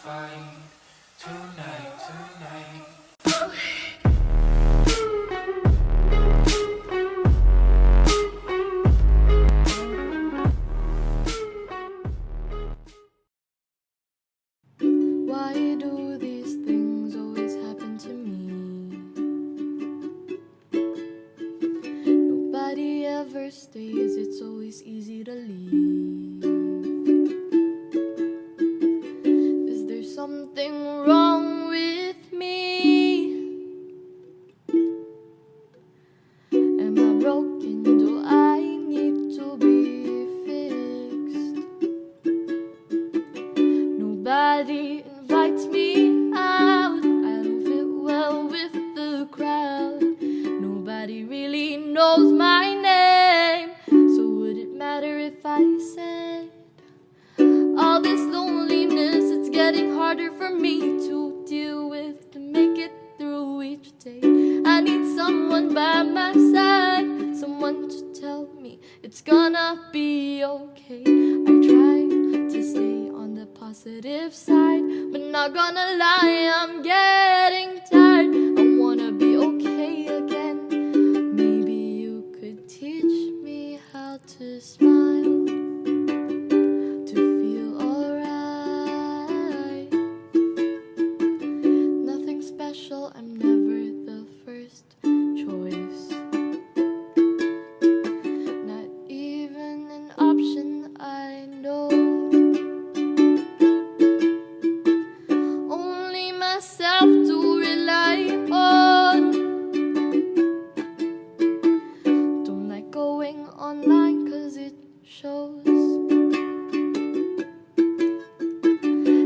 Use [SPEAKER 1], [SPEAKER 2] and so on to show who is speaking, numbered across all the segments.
[SPEAKER 1] fight tonight.
[SPEAKER 2] Why do these things always happen to me? Nobody ever stays, it's always easy to leave. Is there something wrong with me? Am I broken? Do I need to be fixed? Nobody invites me out. I don't fit well with the crowd. Nobody really knows my name. So would it matter if I said all this loneliness? It's getting harder for me to deal with, to make it through each day. I need someone by my side, someone to tell me it's gonna be okay. I try to stay on the positive side, but not gonna lie, I'm getting tired. I wanna be okay again. Maybe you could teach me how to smile, to feel alright. Nothing special, I'm never the first choice. Not even an option, I know. Only myself to rely on. Don't like going online 'cause it shows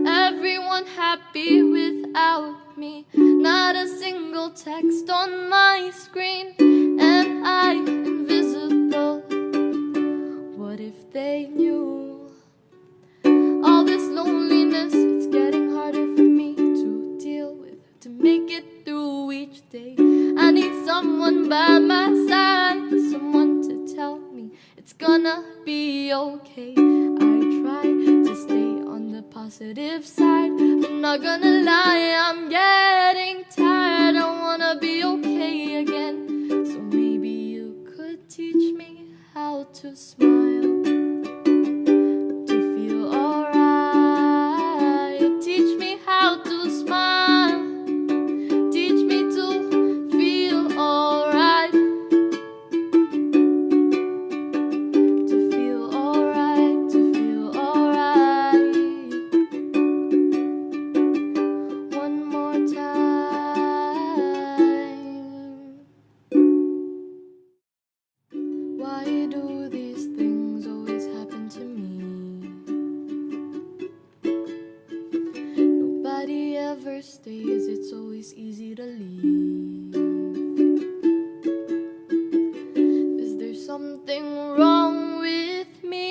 [SPEAKER 2] everyone happy without me. Not a single text on my screen. Am I invisible? What if they knew? All this loneliness, it's getting harder for me to deal with, to make it through each day. I need someone by my side, someone to tell me it's gonna be okay. I try to stay on the positive side, but not gonna lie, I'm getting tired. I wanna be okay again. So maybe you could teach me how to smile, to feel alright. Teach me how to smile, teach me to feel alright, to feel alright, to feel alright. One more time. Why do these things always happen to me? Nobody ever stays, it's always easy to leave. Is there something wrong with me?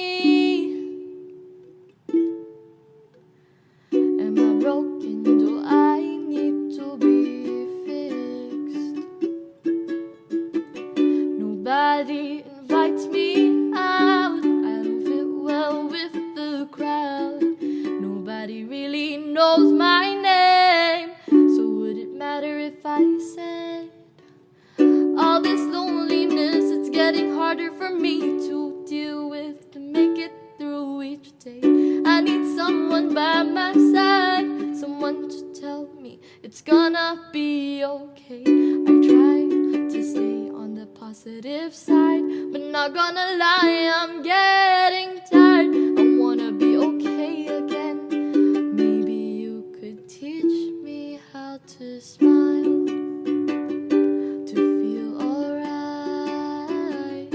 [SPEAKER 2] Am I broken? Do I need to be fixed? Nobody invites me out. I don't fit well with the crowd. Nobody really knows my name. So would it matter if I said all this loneliness? It's getting harder for me to deal with, to make it through each day. I need someone by my side, someone to tell me it's gonna be okay. I try to stay on the positive side, but not gonna lie, I'm getting tired. I wanna be okay again. Maybe you could teach me how to smile, to feel alright.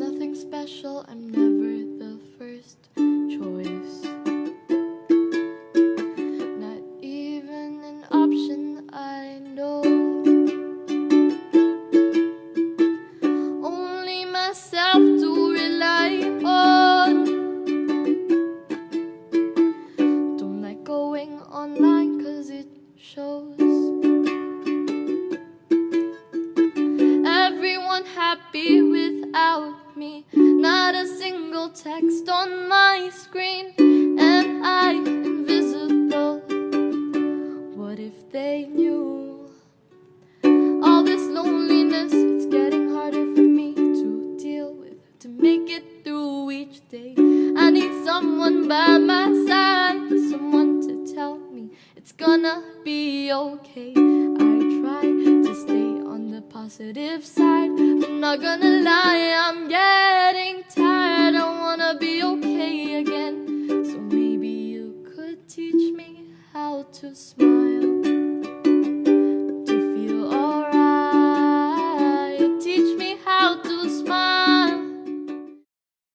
[SPEAKER 2] Nothing special, I'm never the first choice. Not even an option, I know. Only myself to rely on. Don't like going online 'cause it shows everyone happy without me. Not a single text on my screen. Am I not gonna lie, I'm getting tired. I wanna be okay again. So maybe you could teach me how to smile.